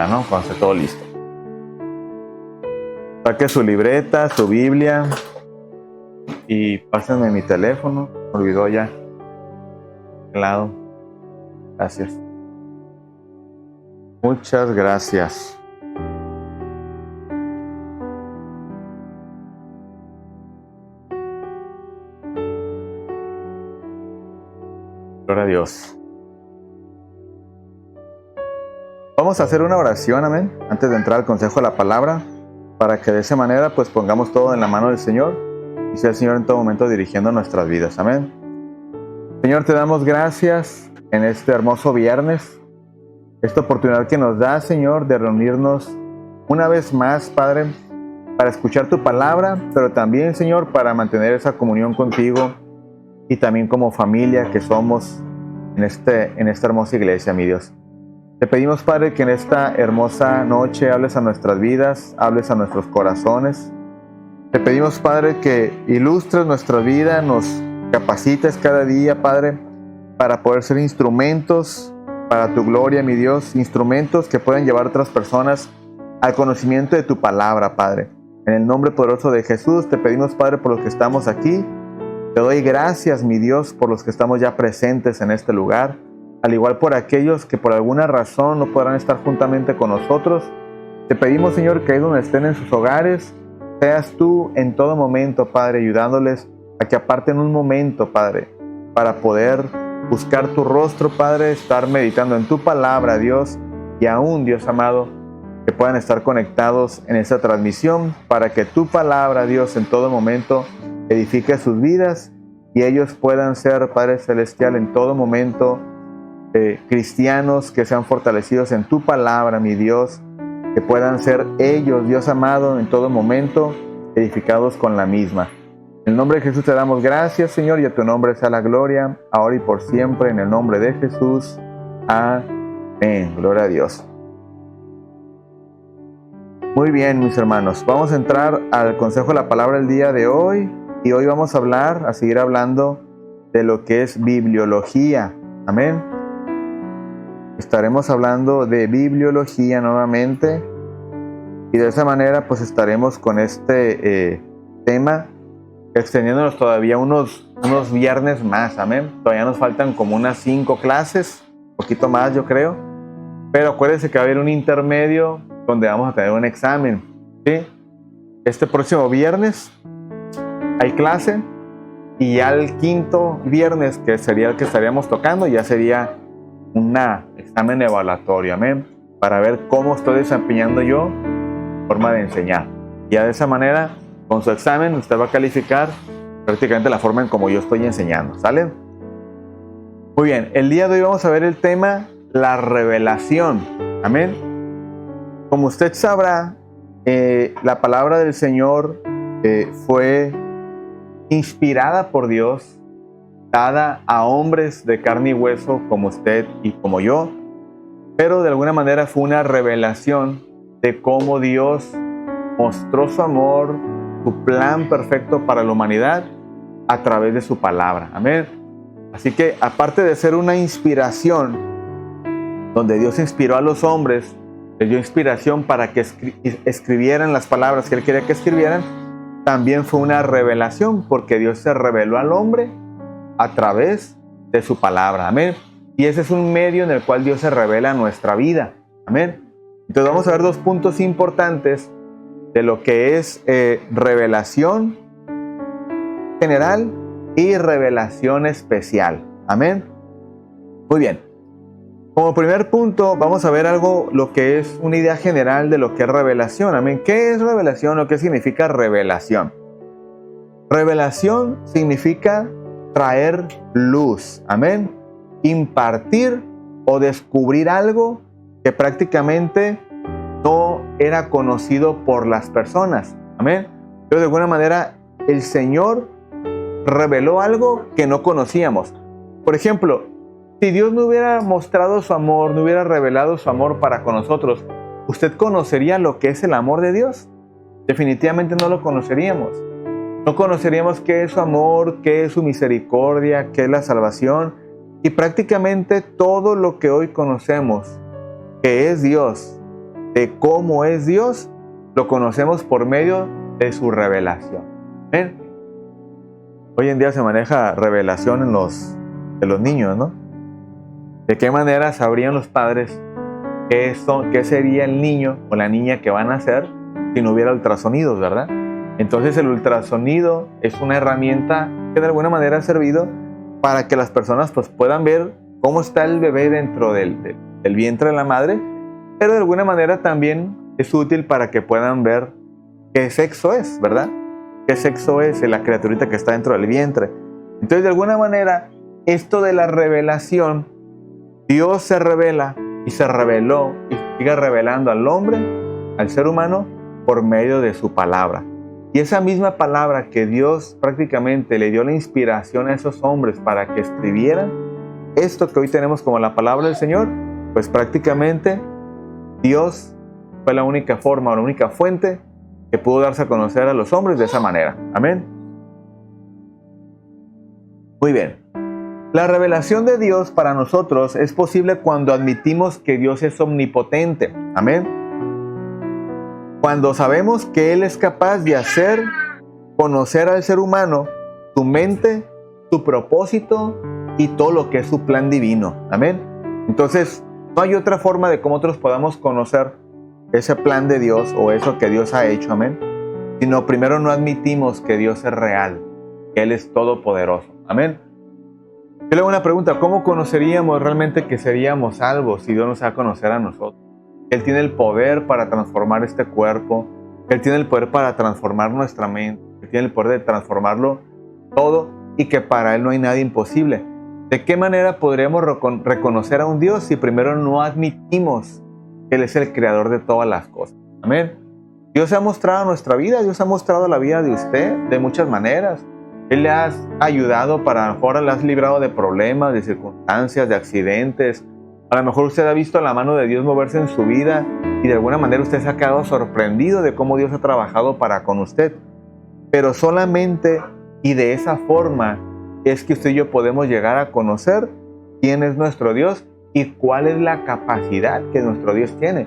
¿no? Cuando esté todo listo. Saque su libreta, su Biblia y pásenme mi teléfono. Me olvidó ya. Claro. Gracias. Muchas gracias. Gloria a Dios. Vamos a hacer una oración, amén, antes de entrar al consejo de la palabra, para que de esa manera pues pongamos todo en la mano del Señor y sea el Señor en todo momento dirigiendo nuestras vidas, amén. Señor, te damos gracias en este hermoso viernes, esta oportunidad que nos da, Señor, de reunirnos una vez más, Padre, para escuchar tu palabra, pero también, Señor, para mantener esa comunión contigo y también como familia que somos en esta hermosa iglesia, mi Dios. Te pedimos, Padre, que en esta hermosa noche hables a nuestras vidas, hables a nuestros corazones. Te pedimos, Padre, que ilustres nuestra vida, nos capacites cada día, Padre, para poder ser instrumentos para tu gloria, mi Dios, instrumentos que puedan llevar a otras personas al conocimiento de tu palabra, Padre. En el nombre poderoso de Jesús, te pedimos, Padre, por los que estamos aquí. Te doy gracias, mi Dios, por los que estamos ya presentes en este lugar, al igual por aquellos que por alguna razón no podrán estar juntamente con nosotros. Te pedimos, Señor, que ahí donde estén en sus hogares, seas tú en todo momento, Padre, ayudándoles a que aparten un momento, Padre, para poder buscar tu rostro, Padre, estar meditando en tu palabra, Dios, y aún, Dios amado, que puedan estar conectados en esta transmisión para que tu palabra, Dios, en todo momento edifique sus vidas y ellos puedan ser, Padre Celestial, en todo momento cristianos que sean fortalecidos en tu palabra, mi Dios, que puedan ser ellos, Dios amado, en todo momento edificados con la misma. En el nombre de Jesús te damos gracias, Señor, y a tu nombre sea la gloria, ahora y por siempre, en el nombre de Jesús. Amén. Gloria a Dios. Muy bien, mis hermanos, vamos a entrar al consejo de la palabra el día de hoy. Y hoy vamos a seguir hablando de lo que es bibliología. Amén. Estaremos hablando de bibliología nuevamente. Y de esa manera pues estaremos con este tema, extendiéndonos todavía unos viernes más. Amén. Todavía nos faltan como unas 5 clases, un poquito más yo creo. Pero acuérdense que va a haber un intermedio donde vamos a tener un examen, ¿sí? Este próximo viernes hay clase y ya el quinto viernes, que sería el que estaríamos tocando, ya sería un examen evaluatorio, amén, para ver cómo estoy desempeñando yo forma de enseñar. Ya de esa manera, con su examen, usted va a calificar prácticamente la forma en como yo estoy enseñando, ¿sale? Muy bien, el día de hoy vamos a ver el tema, la revelación, amén. Como usted sabrá, la palabra del Señor fue inspirada por Dios, dada a hombres de carne y hueso como usted y como yo, pero de alguna manera fue una revelación de cómo Dios mostró su amor, su plan perfecto para la humanidad a través de su palabra. Amén. Así que aparte de ser una inspiración, donde Dios inspiró a los hombres, les dio inspiración para que escribieran las palabras que Él quería que escribieran, también fue una revelación, porque Dios se reveló al hombre a través de su palabra. Amén. Y ese es un medio en el cual Dios se revela a nuestra vida. Amén. Entonces vamos a ver 2 puntos importantes de lo que es revelación general y revelación especial. Amén. Muy bien. Como primer punto, vamos a ver lo que es una idea general de lo que es revelación. Amén. ¿Qué es revelación o qué significa revelación? Revelación significa traer luz. Amén. Impartir o descubrir algo que prácticamente no era conocido por las personas. Amén. Pero de alguna manera el Señor reveló algo que no conocíamos. Por ejemplo, si Dios no hubiera mostrado su amor, no hubiera revelado su amor para con nosotros, ¿usted conocería lo que es el amor de Dios? Definitivamente no lo conoceríamos. No conoceríamos qué es su amor, qué es su misericordia, qué es la salvación. Y prácticamente todo lo que hoy conocemos, que es Dios, de cómo es Dios, lo conocemos por medio de su revelación. ¿Ven? Hoy en día se maneja revelación de los niños, ¿no? ¿De qué manera sabrían los padres qué sería el niño o la niña que van a nacer si no hubiera ultrasonidos, ¿verdad? Entonces el ultrasonido es una herramienta que de alguna manera ha servido para que las personas pues, puedan ver cómo está el bebé dentro del vientre de la madre, pero de alguna manera también es útil para que puedan ver qué sexo es, ¿verdad? ¿Qué sexo es la criaturita que está dentro del vientre? Entonces, de alguna manera, esto de la revelación, Dios se revela y se reveló y sigue revelando al hombre, al ser humano, por medio de su palabra. Y esa misma palabra que Dios prácticamente le dio la inspiración a esos hombres para que escribieran, esto que hoy tenemos como la palabra del Señor, pues prácticamente Dios fue la única forma o la única fuente que pudo darse a conocer a los hombres de esa manera. Amén. Muy bien. La revelación de Dios para nosotros es posible cuando admitimos que Dios es omnipotente. Amén. Cuando sabemos que Él es capaz de hacer conocer al ser humano su mente, su propósito y todo lo que es su plan divino. Amén. Entonces, no hay otra forma de cómo nosotros podamos conocer ese plan de Dios o eso que Dios ha hecho. Amén. Sino primero no admitimos que Dios es real, que Él es todopoderoso. Amén. Yo le hago una pregunta: ¿cómo conoceríamos realmente que seríamos salvos si Dios nos va a conocer a nosotros? Él tiene el poder para transformar este cuerpo. Él tiene el poder para transformar nuestra mente. Él tiene el poder de transformarlo todo y que para Él no hay nada imposible. ¿De qué manera podremos reconocer a un Dios si primero no admitimos que Él es el creador de todas las cosas? Amén. Dios se ha mostrado en nuestra vida. Dios ha mostrado la vida de usted de muchas maneras. Él le ha ayudado, para a lo mejor le has librado de problemas, de circunstancias, de accidentes. A lo mejor usted ha visto la mano de Dios moverse en su vida y de alguna manera usted se ha quedado sorprendido de cómo Dios ha trabajado para con usted. Pero solamente y de esa forma es que usted y yo podemos llegar a conocer quién es nuestro Dios y cuál es la capacidad que nuestro Dios tiene.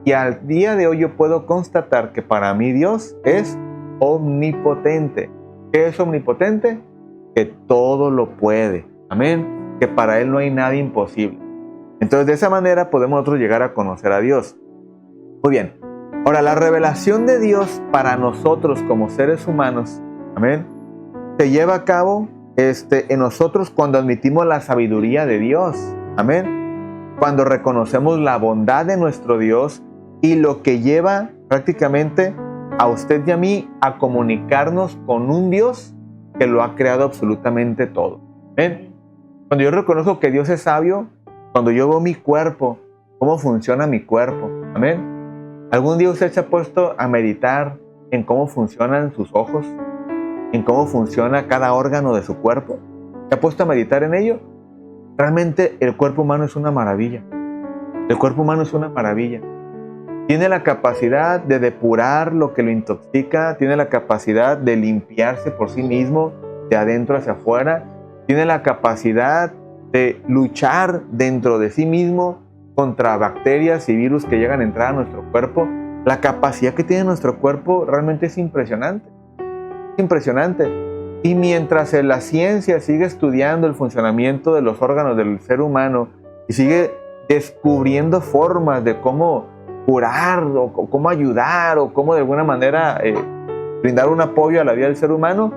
Y al día de hoy yo puedo constatar que para mí Dios es omnipotente. ¿Qué es omnipotente? Que todo lo puede. Amén. Que para Él no hay nada imposible. Entonces, de esa manera podemos nosotros llegar a conocer a Dios. Muy bien. Ahora, la revelación de Dios para nosotros como seres humanos, amén, se lleva a cabo en nosotros cuando admitimos la sabiduría de Dios. Amén. Cuando reconocemos la bondad de nuestro Dios y lo que lleva prácticamente a usted y a mí a comunicarnos con un Dios que lo ha creado absolutamente todo. ¿Ven? Cuando yo reconozco que Dios es sabio, cuando yo veo mi cuerpo, cómo funciona mi cuerpo. ¿Amén? ¿Algún día usted se ha puesto a meditar en cómo funcionan sus ojos? ¿En cómo funciona cada órgano de su cuerpo? ¿Se ha puesto a meditar en ello? Realmente el cuerpo humano es una maravilla. El cuerpo humano es una maravilla. Tiene la capacidad de depurar lo que lo intoxica, tiene la capacidad de limpiarse por sí mismo, de adentro hacia afuera, tiene la capacidad de luchar dentro de sí mismo contra bacterias y virus que llegan a entrar a nuestro cuerpo. La capacidad que tiene nuestro cuerpo realmente es impresionante. Impresionante. Y mientras la ciencia sigue estudiando el funcionamiento de los órganos del ser humano y sigue descubriendo formas de cómo curar o cómo ayudar o cómo de alguna manera brindar un apoyo a la vida del ser humano,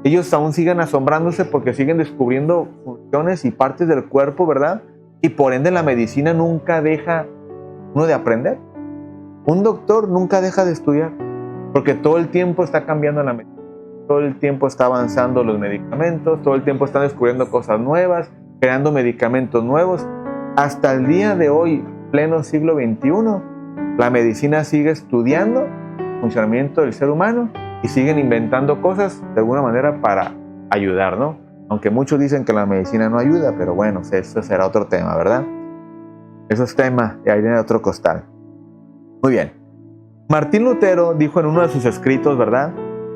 ellos aún siguen asombrándose porque siguen descubriendo funciones y partes del cuerpo, ¿verdad? Y por ende la medicina nunca deja uno de aprender. Un doctor nunca deja de estudiar porque todo el tiempo está cambiando la medicina, todo el tiempo está avanzando los medicamentos, todo el tiempo están descubriendo cosas nuevas, creando medicamentos nuevos. Hasta el día de hoy, pleno siglo XXI, la medicina sigue estudiando el funcionamiento del ser humano y siguen inventando cosas de alguna manera para ayudar, ¿no? Aunque muchos dicen que la medicina no ayuda, pero bueno, eso será otro tema, ¿verdad? Eso es tema de ahí en otro costal. Muy bien. Martín Lutero dijo en uno de sus escritos, ¿verdad?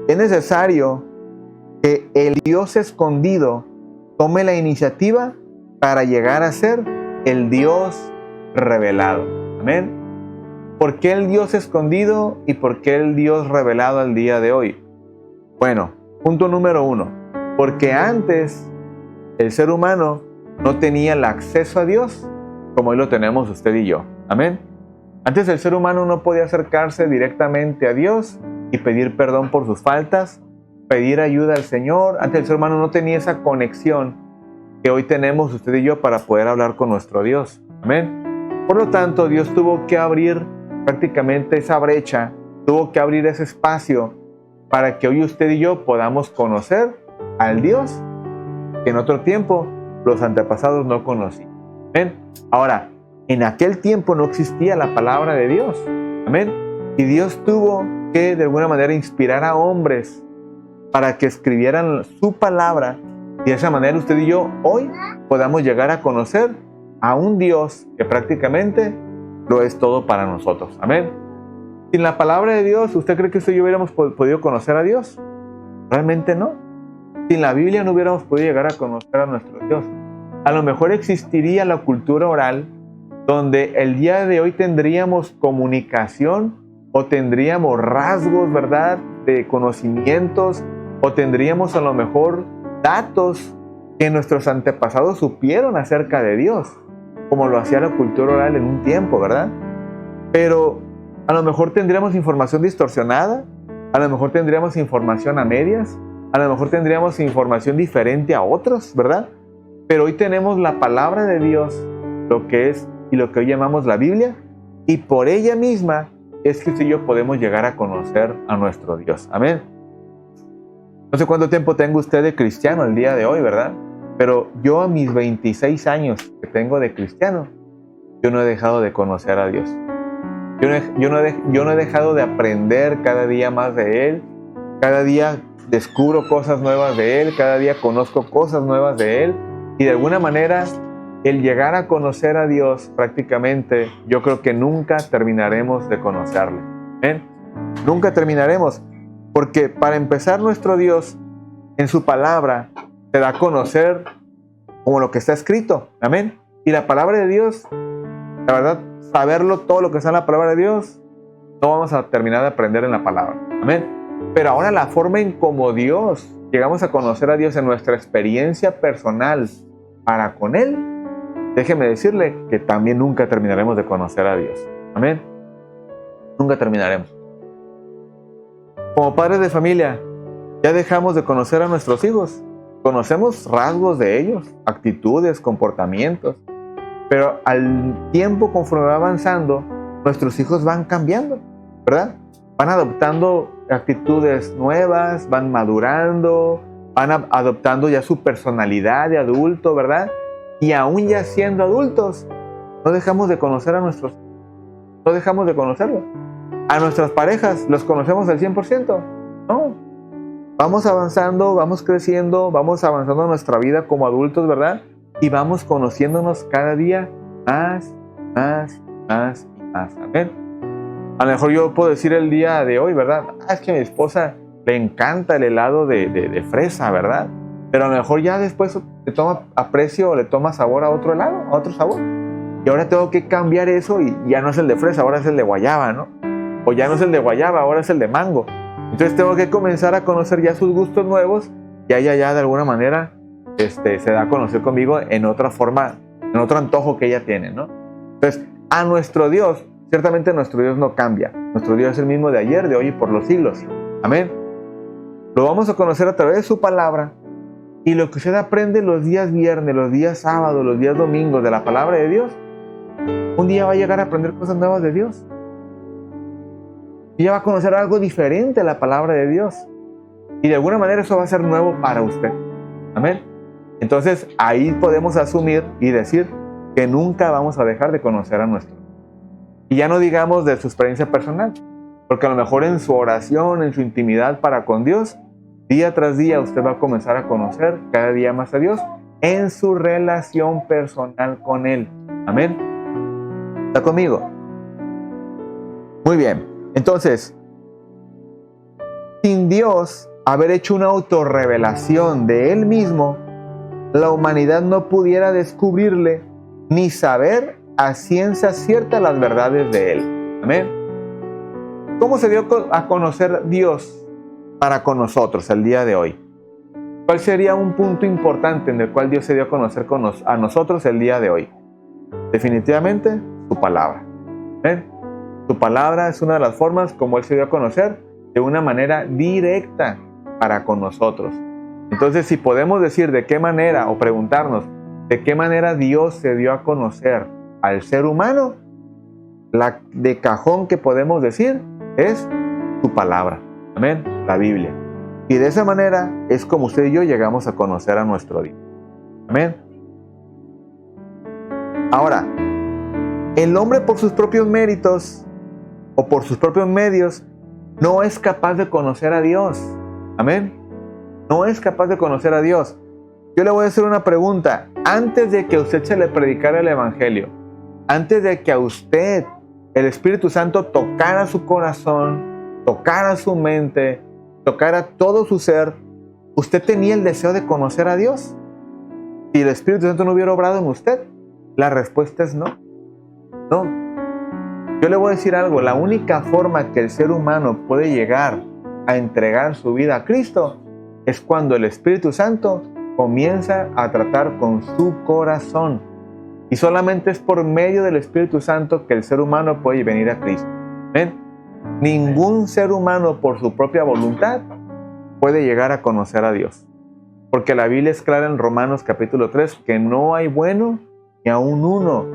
Es necesario que el Dios escondido tome la iniciativa para llegar a ser el Dios revelado. Amén. ¿Por qué el Dios escondido y por qué el Dios revelado al día de hoy? Bueno, punto número 1. Porque antes el ser humano no tenía el acceso a Dios como hoy lo tenemos usted y yo. Amén. Antes el ser humano no podía acercarse directamente a Dios y pedir perdón por sus faltas, pedir ayuda al Señor. Antes el ser humano no tenía esa conexión que hoy tenemos usted y yo para poder hablar con nuestro Dios. Amén. Por lo tanto, Dios tuvo que abrir prácticamente esa brecha, tuvo que abrir ese espacio para que hoy usted y yo podamos conocer al Dios que en otro tiempo los antepasados no conocían. Amén. Ahora, en aquel tiempo no existía la palabra de Dios. Amén. Y Dios tuvo que de alguna manera inspirar a hombres para que escribieran su palabra y de esa manera usted y yo hoy podamos llegar a conocer a un Dios que prácticamente lo es todo para nosotros. Amén. Sin la palabra de Dios, ¿usted cree que usted y yo hubiéramos podido conocer a Dios? Realmente no. Sin la Biblia no hubiéramos podido llegar a conocer a nuestro Dios. A lo mejor existiría la cultura oral donde el día de hoy tendríamos comunicación o tendríamos rasgos, ¿verdad?, de conocimientos o tendríamos a lo mejor datos que nuestros antepasados supieron acerca de Dios, como lo hacía la cultura oral en un tiempo, ¿verdad? Pero a lo mejor tendríamos información distorsionada, a lo mejor tendríamos información a medias, a lo mejor tendríamos información diferente a otros, ¿verdad? Pero hoy tenemos la palabra de Dios, lo que es y lo que hoy llamamos la Biblia, y por ella misma es que usted y yo podemos llegar a conocer a nuestro Dios. Amén. No sé cuánto tiempo tenga usted de cristiano el día de hoy, ¿verdad? Pero yo a mis 26 años que tengo de cristiano, yo no he dejado de conocer a Dios. Yo no he dejado de aprender cada día más de Él. Cada día descubro cosas nuevas de Él. Cada día conozco cosas nuevas de Él. Y de alguna manera, el llegar a conocer a Dios prácticamente, yo creo que nunca terminaremos de conocerle. ¿Ven? Nunca terminaremos. Porque para empezar, nuestro Dios, en su palabra, te da a conocer como lo que está escrito. Amén. Y la palabra de Dios, la verdad, saberlo todo lo que está en la palabra de Dios, no vamos a terminar de aprender en la palabra. Amén. Pero ahora la forma en como Dios, llegamos a conocer a Dios en nuestra experiencia personal para con Él, déjeme decirle que también nunca terminaremos de conocer a Dios. Amén. Nunca terminaremos. Como padres de familia, ya dejamos de conocer a nuestros hijos. Conocemos rasgos de ellos, actitudes, comportamientos. Pero al tiempo, conforme va avanzando, nuestros hijos van cambiando, ¿verdad? Van adoptando actitudes nuevas, van madurando, van adoptando ya su personalidad de adulto, ¿verdad? Y aún ya siendo adultos, no dejamos de conocer a nuestros hijos. No dejamos de conocerlos. A nuestras parejas, ¿los conocemos al 100%? No. Vamos avanzando, vamos creciendo, vamos avanzando en nuestra vida como adultos, ¿verdad? Y vamos conociéndonos cada día más y más. Amén. A lo mejor yo puedo decir el día de hoy, ¿verdad? Es que a mi esposa le encanta el helado de fresa, ¿verdad? Pero a lo mejor ya después le toma aprecio o le toma sabor a otro helado, a otro sabor. Y ahora tengo que cambiar eso y ya no es el de fresa, ahora es el de guayaba, ¿no? O ya no es el de guayaba, ahora es el de mango. Entonces tengo que comenzar a conocer ya sus gustos nuevos y ella ya de alguna manera se da a conocer conmigo en otra forma, en otro antojo que ella tiene, ¿no? Entonces, a nuestro Dios, ciertamente nuestro Dios no cambia. Nuestro Dios es el mismo de ayer, de hoy y por los siglos. Amén. Lo vamos a conocer a través de su palabra. Y lo que usted aprende los días viernes, los días sábados, los días domingos de la palabra de Dios, un día va a llegar a aprender cosas nuevas de Dios. Y ya va a conocer algo diferente de la palabra de Dios. Y de alguna manera eso va a ser nuevo para usted. Amén. Entonces ahí podemos asumir y decir que nunca vamos a dejar de conocer a nuestro Dios. Y ya no digamos de su experiencia personal. Porque a lo mejor en su oración, en su intimidad para con Dios, día tras día usted va a comenzar a conocer cada día más a Dios en su relación personal con Él. Amén. ¿Está conmigo? Muy bien. Entonces, sin Dios haber hecho una autorrevelación de Él mismo, la humanidad no pudiera descubrirle ni saber a ciencia cierta las verdades de Él. Amén. ¿Cómo se dio a conocer Dios para con nosotros el día de hoy? ¿Cuál sería un punto importante en el cual Dios se dio a conocer a nosotros el día de hoy? Definitivamente, su palabra. ¿Amén? Su palabra es una de las formas como Él se dio a conocer de una manera directa para con nosotros. Entonces, si podemos decir de qué manera o preguntarnos de qué manera Dios se dio a conocer al ser humano, la de cajón que podemos decir es su palabra. Amén, la Biblia. Y de esa manera es como usted y yo llegamos a conocer a nuestro Dios. Amén. Ahora, el hombre por sus propios méritos o por sus propios medios no es capaz de conocer a Dios. Amén. No es capaz de conocer a Dios. Yo le voy a hacer una pregunta. Antes de que a usted se le predicara el Evangelio, antes de que a usted el Espíritu Santo tocara su corazón, tocara su mente, tocara todo su ser, ¿usted tenía el deseo de conocer a Dios? Si el Espíritu Santo no hubiera obrado en usted, la respuesta es no. No. Yo le voy a decir algo. La única forma que el ser humano puede llegar a entregar su vida a Cristo es cuando el Espíritu Santo comienza a tratar con su corazón. Y solamente es por medio del Espíritu Santo que el ser humano puede venir a Cristo. ¿Ven? Ningún ser humano por su propia voluntad puede llegar a conocer a Dios. Porque la Biblia es clara en Romanos capítulo 3 que no hay bueno ni aun uno.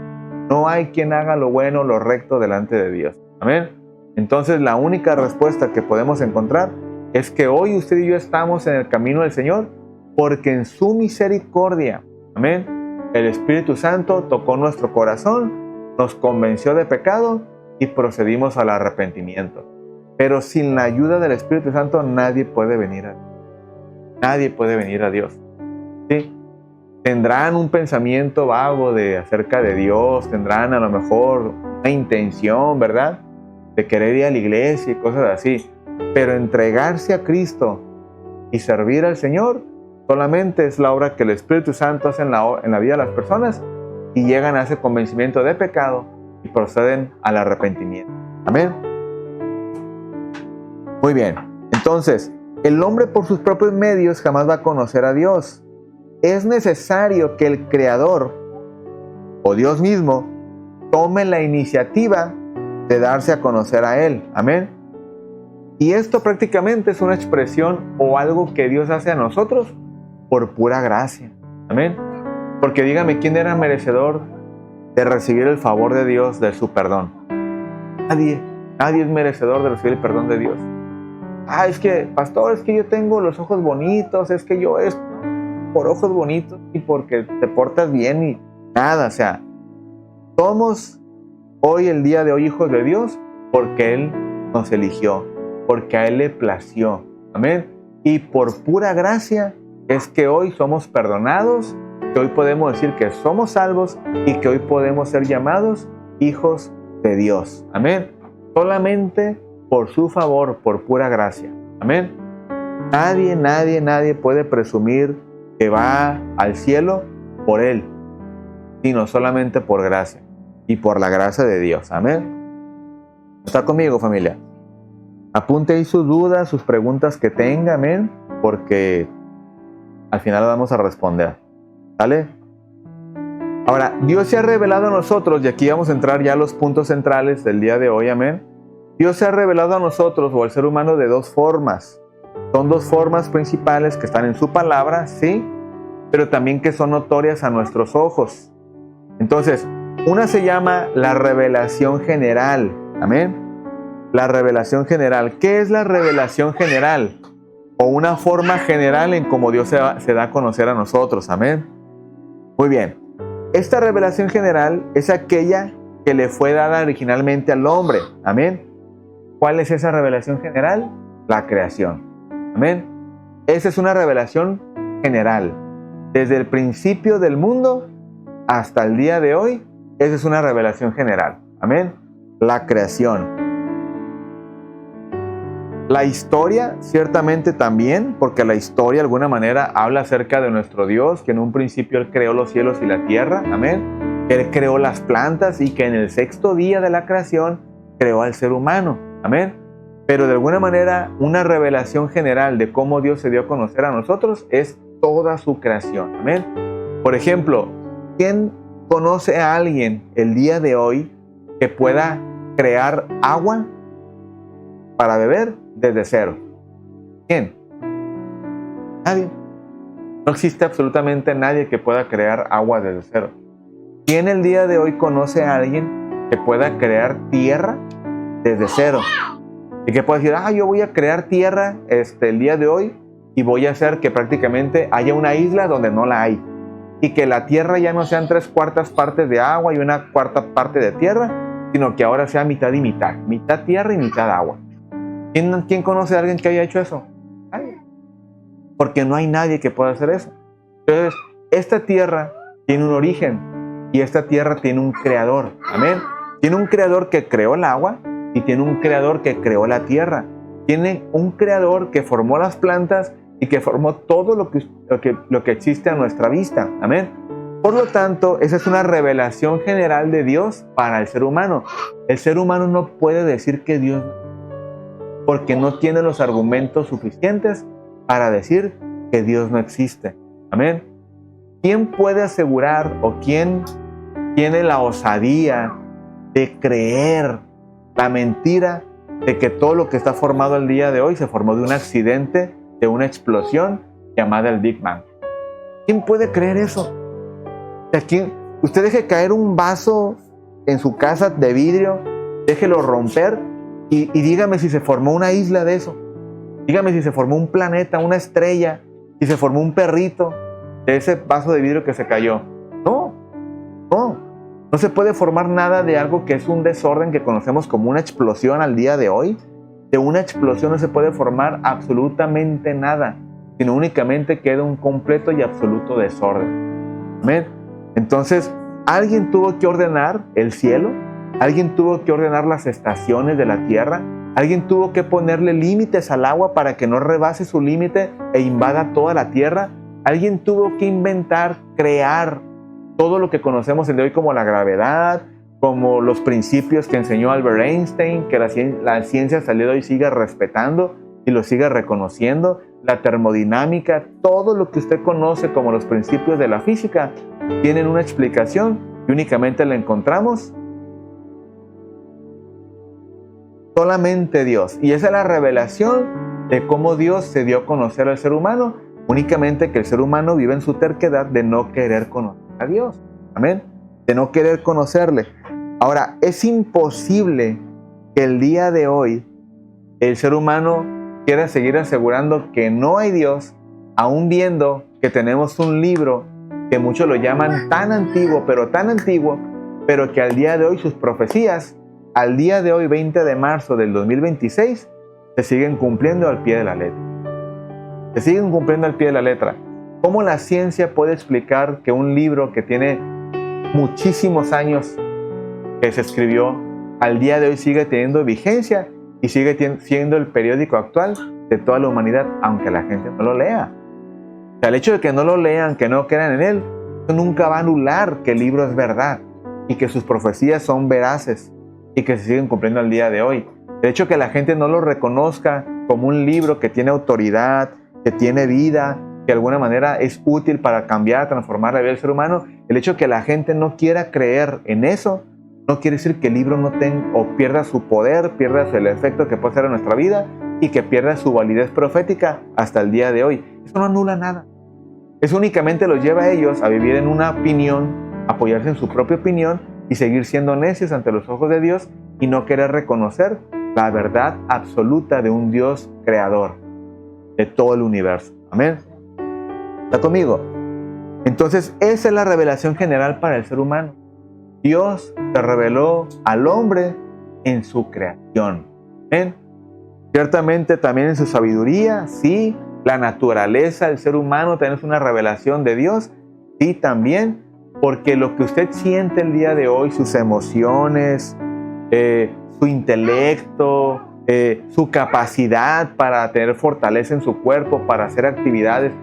No hay quien haga lo bueno, lo recto delante de Dios. Amén. Entonces la única respuesta que podemos encontrar es que hoy usted y yo estamos en el camino del Señor porque en su misericordia, amén, el Espíritu Santo tocó nuestro corazón, nos convenció de pecado y procedimos al arrepentimiento. Pero sin la ayuda del Espíritu Santo nadie puede venir a Dios. Nadie puede venir a Dios. ¿Sí? Tendrán un pensamiento vago acerca de Dios, tendrán a lo mejor una intención, ¿verdad?, de querer ir a la iglesia y cosas así. Pero entregarse a Cristo y servir al Señor solamente es la obra que el Espíritu Santo hace en la vida de las personas y llegan a ese convencimiento de pecado y proceden al arrepentimiento. Amén. Muy bien. Entonces, el hombre por sus propios medios jamás va a conocer a Dios. Es necesario que el Creador o Dios mismo tome la iniciativa de darse a conocer a Él. Amén. Y esto prácticamente es una expresión o algo que Dios hace a nosotros por pura gracia. Amén. Porque dígame, ¿quién era merecedor de recibir el favor de Dios, de su perdón? Nadie. Nadie es merecedor de recibir el perdón de Dios. Es que, pastor, es que yo tengo los ojos bonitos, es que yo es por ojos bonitos y porque te portas bien y nada. O sea, somos hoy, el día de hoy, hijos de Dios porque Él nos eligió, porque a Él le plació. Amén. Y por pura gracia es que hoy somos perdonados, que hoy podemos decir que somos salvos y que hoy podemos ser llamados hijos de Dios. Amén. Solamente por su favor, por pura gracia. Amén. Nadie puede presumir que va al cielo por Él, sino solamente por gracia y por la gracia de Dios. Amén. ¿Está conmigo, familia? Apunte ahí sus dudas, sus preguntas que tenga, amén, porque al final vamos a responder. ¿Sale? Ahora, Dios se ha revelado a nosotros, y aquí vamos a entrar ya a los puntos centrales del día de hoy, amén. Dios se ha revelado a nosotros o al ser humano de dos formas. Son dos formas principales que están en su palabra, sí, pero también que son notorias a nuestros ojos. Entonces, una se llama la revelación general, amén. La revelación general. ¿Qué es la revelación general? O una forma general en cómo Dios se da a conocer a nosotros. Amén. Muy bien. Esta revelación general es aquella que le fue dada originalmente al hombre. Amén. ¿Cuál es esa revelación general? La creación. Amén. Esa es una revelación general. Desde el principio del mundo hasta el día de hoy, esa es una revelación general. Amén. La creación. La historia, ciertamente también, porque la historia de alguna manera habla acerca de nuestro Dios, que en un principio Él creó los cielos y la tierra, amén. Él creó las plantas y que en el sexto día de la creación, creó al ser humano. Amén. Pero de alguna manera, una revelación general de cómo Dios se dio a conocer a nosotros es toda su creación. Amén. Por ejemplo, ¿quién conoce a alguien el día de hoy que pueda crear agua para beber desde cero? ¿Quién? Nadie. No existe absolutamente nadie que pueda crear agua desde cero. ¿Quién el día de hoy conoce a alguien que pueda crear tierra desde cero? Y que pueda decir, yo voy a crear tierra el día de hoy y voy a hacer que prácticamente haya una isla donde no la hay. Y que la tierra ya no sean 3/4 partes de agua y 1/4 parte de tierra, sino que ahora sea mitad y mitad. Mitad tierra y mitad agua. ¿Quién conoce a alguien que haya hecho eso? Nadie. Porque no hay nadie que pueda hacer eso. Entonces, esta tierra tiene un origen y esta tierra tiene un creador. Amén. Tiene un creador que creó el agua y tiene un creador que creó la tierra. Tiene un creador que formó las plantas y que formó todo lo que existe a nuestra vista. Amén. Por lo tanto, esa es una revelación general de Dios para el ser humano. El ser humano no puede decir que Dios, porque no tiene los argumentos suficientes para decir que Dios no existe. Amén. ¿Quién puede asegurar o quién tiene la osadía de creer la mentira de que todo lo que está formado el día de hoy se formó de un accidente, de una explosión llamada el Big Bang? ¿Quién puede creer eso? Usted deje caer un vaso en su casa de vidrio, déjelo romper y dígame si se formó una isla de eso. Dígame si se formó un planeta, una estrella, si se formó un perrito de ese vaso de vidrio que se cayó. No se puede formar nada de algo que es un desorden que conocemos como una explosión al día de hoy. De una explosión no se puede formar absolutamente nada, sino únicamente queda un completo y absoluto desorden. Amén. Entonces, alguien tuvo que ordenar el cielo, alguien tuvo que ordenar las estaciones de la tierra, alguien tuvo que ponerle límites al agua para que no rebase su límite e invada toda la tierra. Alguien tuvo que inventar, crear todo lo que conocemos el de hoy como la gravedad, como los principios que enseñó Albert Einstein, que la ciencia hasta el día de hoy sigue respetando y lo sigue reconociendo, la termodinámica, todo lo que usted conoce como los principios de la física, tienen una explicación y únicamente la encontramos solamente Dios. Y esa es la revelación de cómo Dios se dio a conocer al ser humano, únicamente que el ser humano vive en su terquedad de no querer conocer a Dios. Amén. De no querer conocerle. Ahora, es imposible que el día de hoy el ser humano quiera seguir asegurando que no hay Dios, aún viendo que tenemos un libro que muchos lo llaman tan antiguo, pero que al día de hoy sus profecías, al día de hoy 20 de marzo del 2026, se siguen cumpliendo al pie de la letra. Se siguen cumpliendo al pie de la letra. ¿Cómo la ciencia puede explicar que un libro que tiene muchísimos años que se escribió, al día de hoy sigue teniendo vigencia y sigue siendo el periódico actual de toda la humanidad, aunque la gente no lo lea? O sea, el hecho de que no lo lean, que no crean en él, eso nunca va a anular que el libro es verdad y que sus profecías son veraces y que se siguen cumpliendo al día de hoy. El hecho de que la gente no lo reconozca como un libro que tiene autoridad, que tiene vida, que de alguna manera es útil para cambiar, transformar la vida del ser humano, el hecho de que la gente no quiera creer en eso, no quiere decir que el libro no tenga o pierda su poder, pierda el efecto que puede hacer en nuestra vida y que pierda su validez profética hasta el día de hoy. Eso no anula nada. Eso únicamente los lleva a ellos a vivir en una opinión, apoyarse en su propia opinión y seguir siendo necios ante los ojos de Dios y no querer reconocer la verdad absoluta de un Dios creador de todo el universo. Amén. ¿Está conmigo? Entonces, esa es la revelación general para el ser humano. Dios se reveló al hombre en su creación. ¿Ven? Ciertamente también en su sabiduría, sí. La naturaleza del ser humano también es una revelación de Dios, sí también, porque lo que usted siente el día de hoy, sus emociones, su intelecto, su capacidad para tener fortaleza en su cuerpo, para hacer actividades,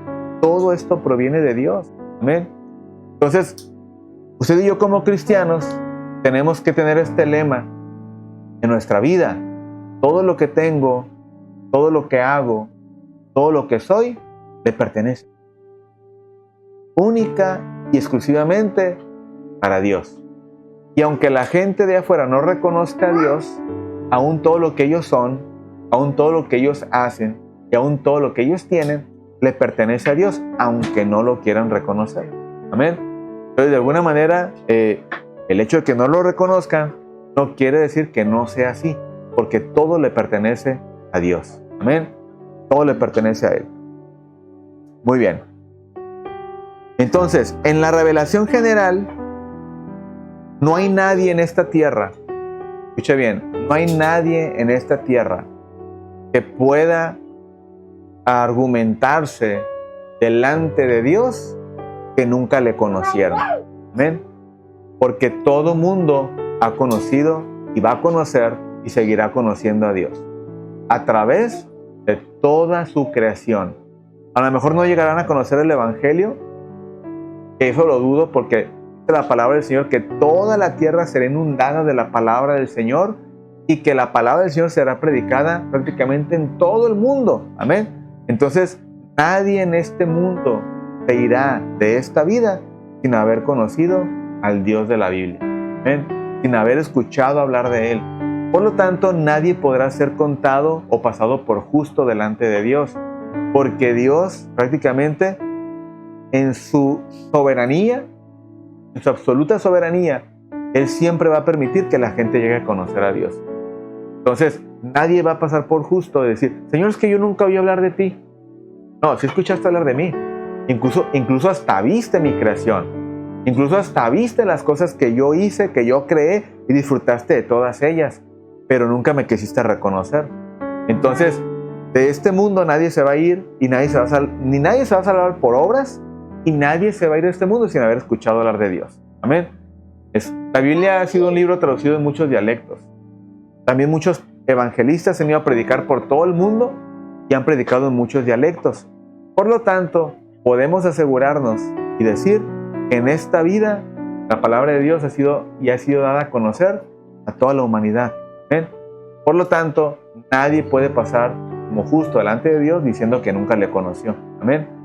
todo esto proviene de Dios. Amén. Entonces, usted y yo como cristianos tenemos que tener este lema en nuestra vida. Todo lo que tengo, todo lo que hago, todo lo que soy, le pertenece. Única y exclusivamente para Dios. Y aunque la gente de afuera no reconozca a Dios, aún todo lo que ellos son, aún todo lo que ellos hacen y aún todo lo que ellos tienen, le pertenece a Dios, aunque no lo quieran reconocer. Amén. Entonces, de alguna manera, el hecho de que no lo reconozcan no quiere decir que no sea así, porque todo le pertenece a Dios. Amén. Todo le pertenece a Él. Muy bien. Entonces, en la revelación general, no hay nadie en esta tierra, escuche bien, no hay nadie en esta tierra que pueda argumentarse delante de Dios que nunca le conocieron. Amén. Porque todo mundo ha conocido y va a conocer y seguirá conociendo a Dios a través de toda su creación. A lo mejor no llegarán a conocer el Evangelio, que eso lo dudo, porque la palabra del Señor, que toda la tierra será inundada de la palabra del Señor y que la palabra del Señor será predicada prácticamente en todo el mundo. Amén. Entonces, nadie en este mundo se irá de esta vida sin haber conocido al Dios de la Biblia. Amén. Sin haber escuchado hablar de Él. Por lo tanto, nadie podrá ser contado o pasado por justo delante de Dios, porque Dios prácticamente en su soberanía, en su absoluta soberanía, Él siempre va a permitir que la gente llegue a conocer a Dios. Entonces, nadie va a pasar por justo de decir, Señor, es que yo nunca oí hablar de ti. No, si escuchaste hablar de mí. Incluso hasta viste mi creación. Incluso hasta viste las cosas que yo hice, que yo creé, y disfrutaste de todas ellas, pero nunca me quisiste reconocer. Entonces, de este mundo nadie se va a ir y nadie se va a salvar por obras, y nadie se va a ir de este mundo sin haber escuchado hablar de Dios. Amén. La Biblia ha sido un libro traducido en muchos dialectos. También muchos evangelistas han ido a predicar por todo el mundo y han predicado en muchos dialectos. Por lo tanto, podemos asegurarnos y decir que en esta vida la palabra de Dios ha sido dada a conocer a toda la humanidad. Amén. Por lo tanto, nadie puede pasar como justo delante de Dios diciendo que nunca le conoció. Amén.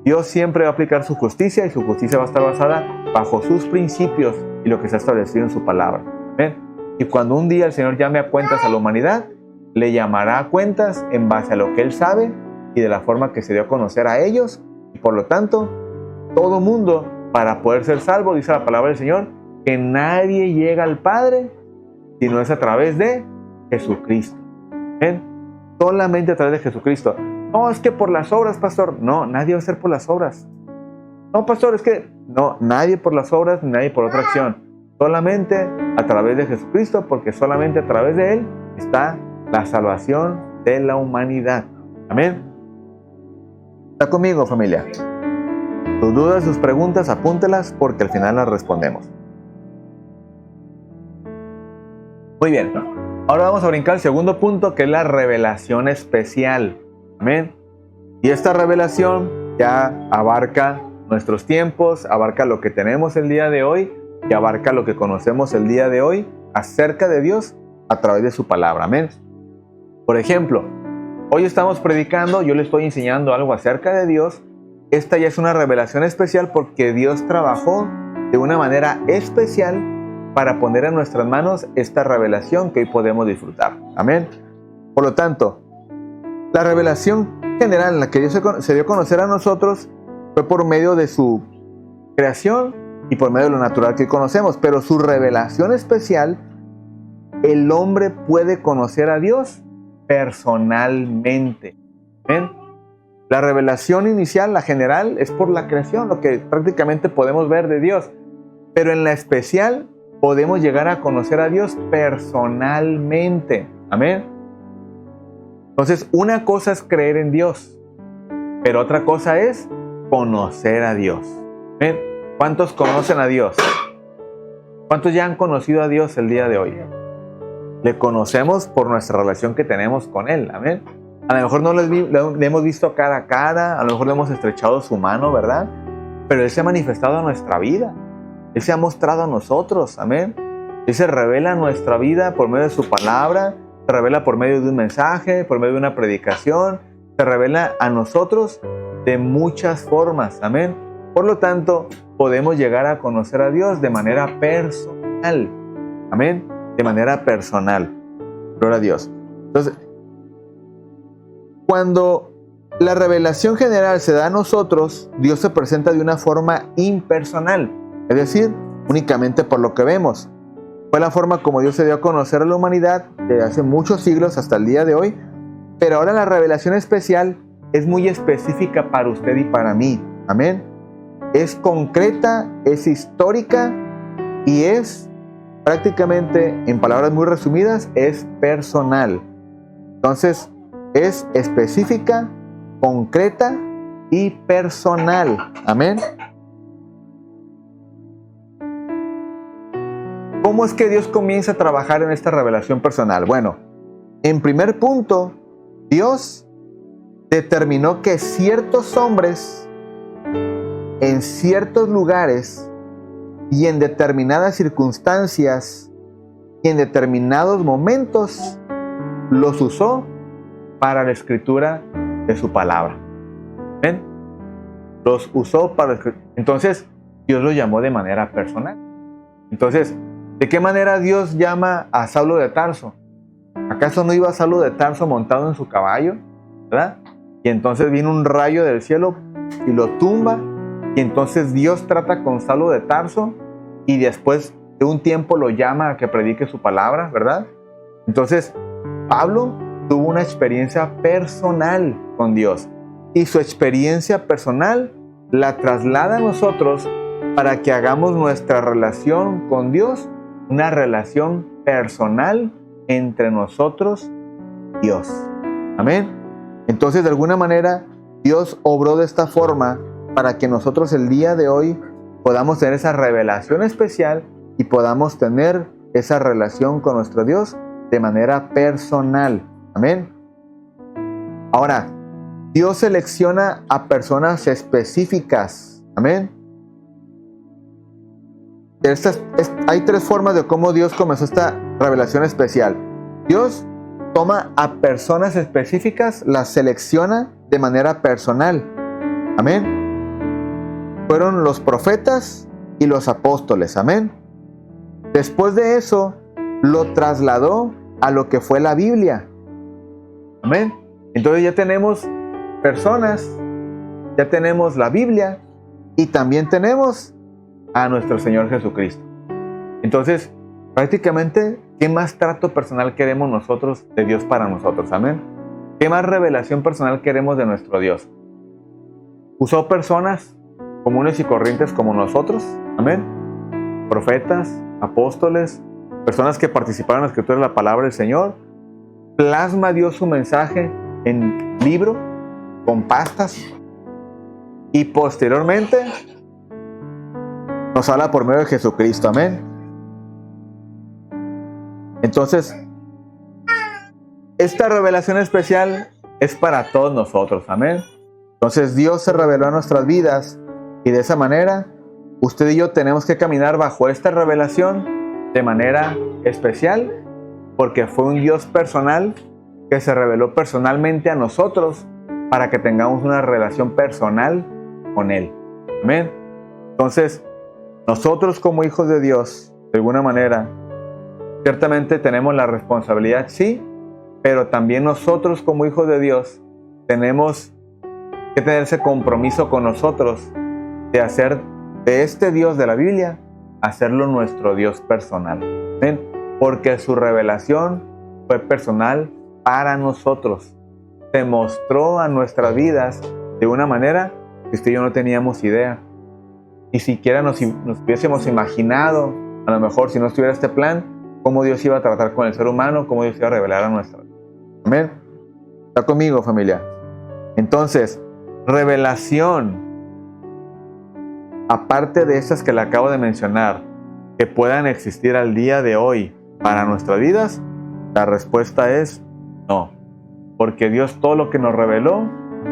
Dios siempre va a aplicar su justicia y su justicia va a estar basada bajo sus principios y lo que se ha establecido en su palabra. Amén. Y cuando un día el Señor llame a cuentas a la humanidad, le llamará a cuentas en base a lo que Él sabe y de la forma que se dio a conocer a ellos. Y por lo tanto, todo mundo, para poder ser salvo, dice la palabra del Señor, que nadie llega al Padre si no es a través de Jesucristo. ¿Ven? Solamente a través de Jesucristo. No, es que por las obras, pastor. No, nadie va a ser por las obras. No, pastor, es que... No, nadie por las obras ni nadie por otra acción. Solamente a través de Jesucristo, porque solamente a través de Él está la salvación de la humanidad. Amén. ¿Está conmigo, familia? Sus dudas, sus preguntas, apúntelas porque al final las respondemos. Muy bien. Ahora vamos a brincar al segundo punto, que es la revelación especial. Amén. Y esta revelación ya abarca nuestros tiempos, abarca lo que tenemos el día de hoy y abarca lo que conocemos el día de hoy acerca de Dios a través de su palabra. Amén. Por ejemplo, hoy estamos predicando, yo le estoy enseñando algo acerca de Dios. Esta ya es una revelación especial porque Dios trabajó de una manera especial para poner en nuestras manos esta revelación que hoy podemos disfrutar. Amén. Por lo tanto, la revelación general en la que Dios se dio a conocer a nosotros fue por medio de su creación y por medio de lo natural que conocemos. Pero su revelación especial, el hombre puede conocer a Dios personalmente. ¿Ven? La revelación inicial, la general, es por la creación, lo que prácticamente podemos ver de Dios. Pero en la especial podemos llegar a conocer a Dios personalmente. Amén. Entonces, una cosa es creer en Dios, pero otra cosa es conocer a Dios. ¿Ven? ¿Cuántos conocen a Dios? ¿Cuántos ya han conocido a Dios el día de hoy? Le conocemos por nuestra relación que tenemos con Él. Amén. A lo mejor no le hemos visto cara a cara, a lo mejor le hemos estrechado su mano, ¿verdad? Pero Él se ha manifestado en nuestra vida. Él se ha mostrado a nosotros. Amén. Él se revela a nuestra vida por medio de su palabra, se revela por medio de un mensaje, por medio de una predicación, se revela a nosotros de muchas formas. Amén. Por lo tanto, podemos llegar a conocer a Dios de manera personal. Amén. De manera personal. Gloria a Dios. Entonces, cuando la revelación general se da a nosotros, Dios se presenta de una forma impersonal, es decir, únicamente por lo que vemos. Fue la forma como Dios se dio a conocer a la humanidad desde hace muchos siglos hasta el día de hoy, pero ahora la revelación especial es muy específica para usted y para mí. Amén. Es concreta, es histórica y es prácticamente, en palabras muy resumidas, es personal. Entonces, es específica, concreta y personal. Amén. ¿Cómo es que Dios comienza a trabajar en esta revelación personal? Bueno, en primer punto, Dios determinó que ciertos hombres en ciertos lugares y en determinadas circunstancias y en determinados momentos los usó para la escritura de su palabra. ¿Ven? Los usó para la escritura. Entonces, Dios los llamó de manera personal. Entonces, ¿de qué manera Dios llama a Saulo de Tarso? ¿Acaso no iba Saulo de Tarso montado en su caballo? ¿Verdad? Y entonces viene un rayo del cielo y lo tumba. Y entonces Dios trata con Saulo de Tarso y después de un tiempo lo llama a que predique su palabra, ¿verdad? Entonces, Pablo tuvo una experiencia personal con Dios. Y su experiencia personal la traslada a nosotros para que hagamos nuestra relación con Dios una relación personal entre nosotros y Dios. Amén. Entonces, de alguna manera, Dios obró de esta forma para que nosotros el día de hoy podamos tener esa revelación especial y podamos tener esa relación con nuestro Dios de manera personal. Amén. Ahora, Dios selecciona a personas específicas. Amén. Hay tres formas de cómo Dios comenzó esta revelación especial. Dios toma a personas específicas, las selecciona de manera personal. Amén. Fueron los profetas y los apóstoles. Amén. Después de eso, lo trasladó a lo que fue la Biblia. Amén. Entonces ya tenemos personas, ya tenemos la Biblia y también tenemos a nuestro Señor Jesucristo. Entonces, prácticamente, ¿qué más trato personal queremos nosotros de Dios para nosotros? Amén. ¿Qué más revelación personal queremos de nuestro Dios? Usó personas comunes y corrientes como nosotros. Amén. Profetas, apóstoles, personas que participaron en la escritura de la palabra del Señor. Plasma Dios su mensaje en libro, con pastas. Y posteriormente nos habla por medio de Jesucristo. Amén. Entonces, esta revelación especial es para todos nosotros. Amén. Entonces, Dios se reveló a nuestras vidas y de esa manera, usted y yo tenemos que caminar bajo esta revelación de manera especial, porque fue un Dios personal que se reveló personalmente a nosotros para que tengamos una relación personal con Él. Amén. Entonces, nosotros como hijos de Dios, de alguna manera, ciertamente tenemos la responsabilidad, sí, pero también nosotros como hijos de Dios tenemos que tener ese compromiso con nosotros de hacer de este Dios de la Biblia, hacerlo nuestro Dios personal. ¿Ven? Porque su revelación fue personal para nosotros. Se mostró a nuestras vidas de una manera que usted y yo no teníamos idea. Ni siquiera nos hubiésemos imaginado, a lo mejor si no estuviera este plan, cómo Dios iba a tratar con el ser humano, cómo Dios iba a revelar a nuestra vida. Amén. ¿Está conmigo, familia? Entonces, revelación, aparte de esas que le acabo de mencionar, que puedan existir al día de hoy para nuestras vidas, la respuesta es no. Porque Dios todo lo que nos reveló,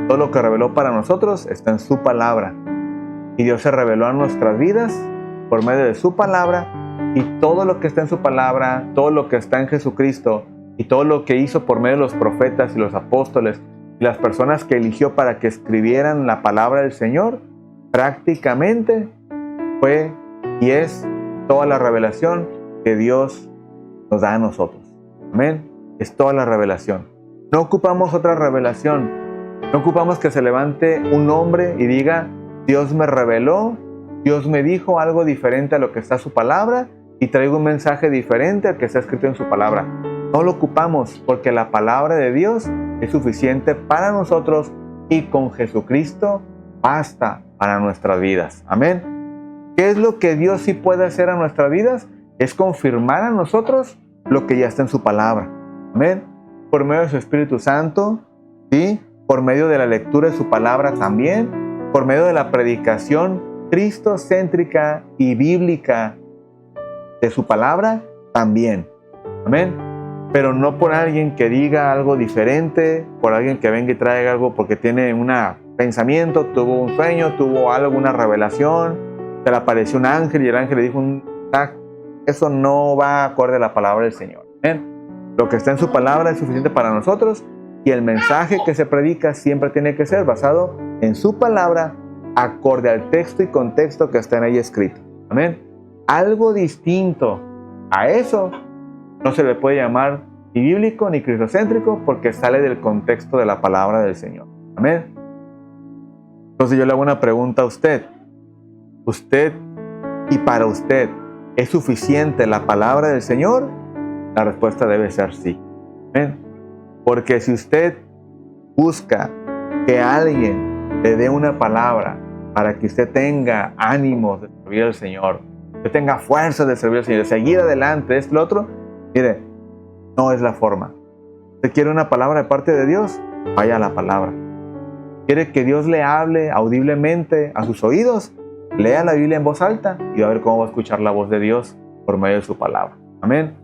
todo lo que reveló para nosotros está en su palabra. Y Dios se reveló a nuestras vidas por medio de su palabra Y todo lo que está en su palabra, todo lo que está en Jesucristo y todo lo que hizo por medio de los profetas y los apóstoles y las personas que eligió para que escribieran la palabra del Señor, prácticamente fue y es toda la revelación que Dios nos da a nosotros. Amén. Es toda la revelación. No ocupamos otra revelación. No ocupamos que se levante un hombre y diga, Dios me reveló, Dios me dijo algo diferente a lo que está en su palabra y traigo un mensaje diferente al que está escrito en su palabra. No lo ocupamos porque la palabra de Dios es suficiente para nosotros y con Jesucristo basta para nuestras vidas. Amén. ¿Qué es lo que Dios sí puede hacer a nuestras vidas? Es confirmar a nosotros lo que ya está en su palabra. Amén. Por medio de su Espíritu Santo, ¿sí? Por medio de la lectura de su palabra también, por medio de la predicación cristocéntrica y bíblica de su palabra también. Amén. Pero no por alguien que diga algo diferente, por alguien que venga y traiga algo porque tiene un pensamiento, tuvo un sueño, tuvo algo, una revelación, se le apareció un ángel y el ángel le dijo eso no va acorde a la palabra del Señor. Amén. Lo que está en su palabra es suficiente para nosotros y el mensaje que se predica siempre tiene que ser basado en su palabra, acorde al texto y contexto que está en ella escrito. Amén. Algo distinto a eso no se le puede llamar ni bíblico ni cristocéntrico porque sale del contexto de la palabra del Señor. Amén. Entonces yo le hago una pregunta a usted. ¿Usted y para usted es suficiente la palabra del Señor? La respuesta debe ser sí. Amén. Porque si usted busca que alguien le dé una palabra para que usted tenga ánimos de servir al Señor, que tenga fuerza de servir al Señor, de seguir adelante, lo otro, mire, no es la forma. ¿Usted quiere una palabra de parte de Dios? Vaya a la palabra. ¿Quiere que Dios le hable audiblemente a sus oídos? Lea la Biblia en voz alta y va a ver cómo va a escuchar la voz de Dios por medio de su palabra. Amén.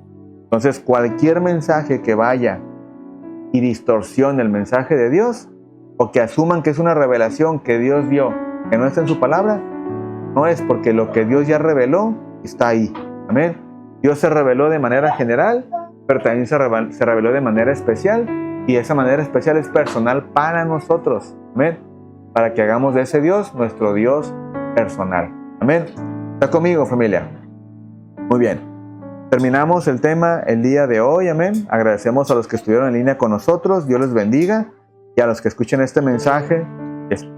Entonces, cualquier mensaje que vaya y distorsione el mensaje de Dios, o que asuman que es una revelación que Dios dio, que no está en su palabra, no es, porque lo que Dios ya reveló está ahí. Amén. Dios se reveló de manera general, pero también se reveló de manera especial, y esa manera especial es personal para nosotros. Amén. Para que hagamos de ese Dios nuestro Dios personal. Amén. ¿Está conmigo, familia? Muy bien. Terminamos el tema el día de hoy, amén. Agradecemos a los que estuvieron en línea con nosotros, Dios les bendiga, y a los que escuchen este mensaje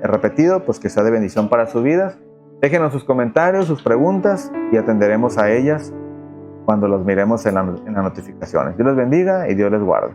repetido, pues que sea de bendición para sus vidas. Déjenos sus comentarios, sus preguntas, y atenderemos a ellas cuando los miremos en las notificaciones. Dios les bendiga y Dios les guarde.